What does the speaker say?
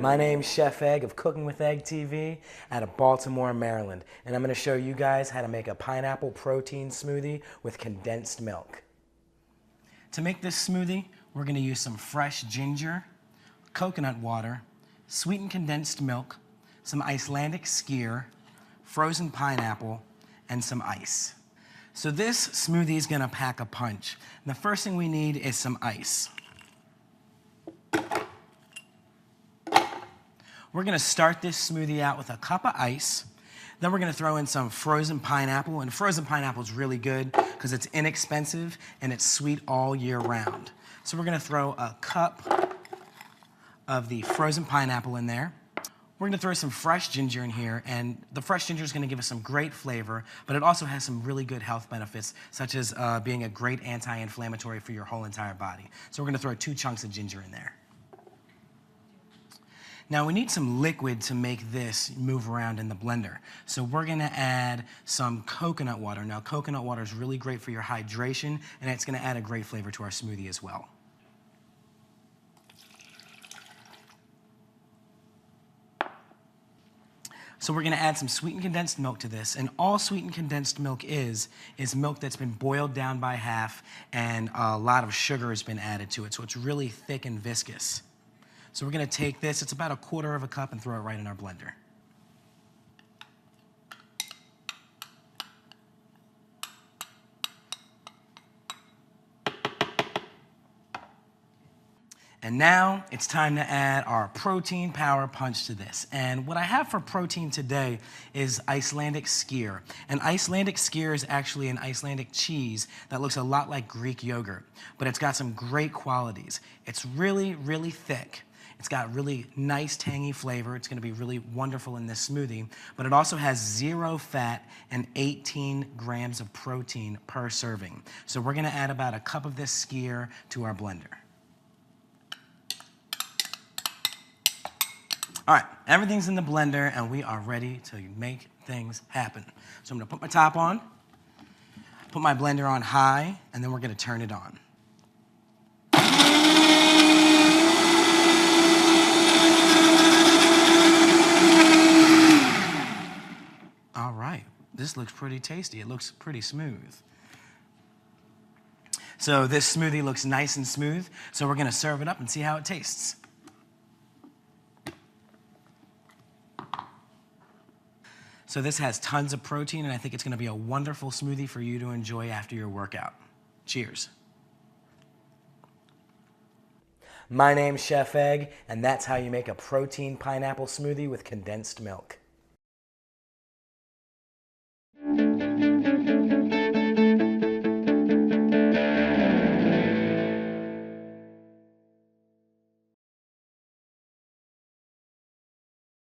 My name's Chef Egg of Cooking with Egg TV out of Baltimore, Maryland, and I'm going to show you guys how to make a pineapple protein smoothie with condensed milk. To make this smoothie, we're going to use some fresh ginger, coconut water, sweetened condensed milk, some Icelandic skyr, frozen pineapple, and some ice. So this smoothie is going to pack a punch. And the first thing we need is some ice. We're going to start this smoothie out with a cup of ice. Then we're going to throw in some frozen pineapple. And frozen pineapple is really good because it's inexpensive and it's sweet all year round. So we're going to throw a cup of the frozen pineapple in there. We're going to throw some fresh ginger in here, and the fresh ginger is going to give us some great flavor, but it also has some really good health benefits, such as being a great anti-inflammatory for your whole entire body. So we're going to throw 2 chunks of ginger in there. Now we need some liquid to make this move around in the blender. So we're going to add some coconut water. Now coconut water is really great for your hydration, and it's going to add a great flavor to our smoothie as well. So we're going to add some sweetened condensed milk to this, and all sweetened condensed milk is milk that's been boiled down by half and a lot of sugar has been added to it, so it's really thick and viscous. So we're going to take this, it's about 1/4 cup, and throw it right in our blender. And now it's time to add our protein power punch to this. And what I have for protein today is Icelandic skyr. And Icelandic skyr is actually an Icelandic cheese that looks a lot like Greek yogurt, but it's got some great qualities. It's really, really thick. It's got really nice tangy flavor. It's going to be really wonderful in this smoothie, but it also has 0 fat and 18 grams of protein per serving. So we're going to add about 1 cup of this skyr to our blender. All right, everything's in the blender and we are ready to make things happen. So I'm gonna put my top on, put my blender on high, and then we're gonna turn it on. All right, this looks pretty tasty. It looks pretty smooth. So this smoothie looks nice and smooth, so we're gonna serve it up and see how it tastes. So this has tons of protein, and I think it's going to be a wonderful smoothie for you to enjoy after your workout. Cheers. My name's Chef Egg, and that's how you make a protein pineapple smoothie with condensed milk.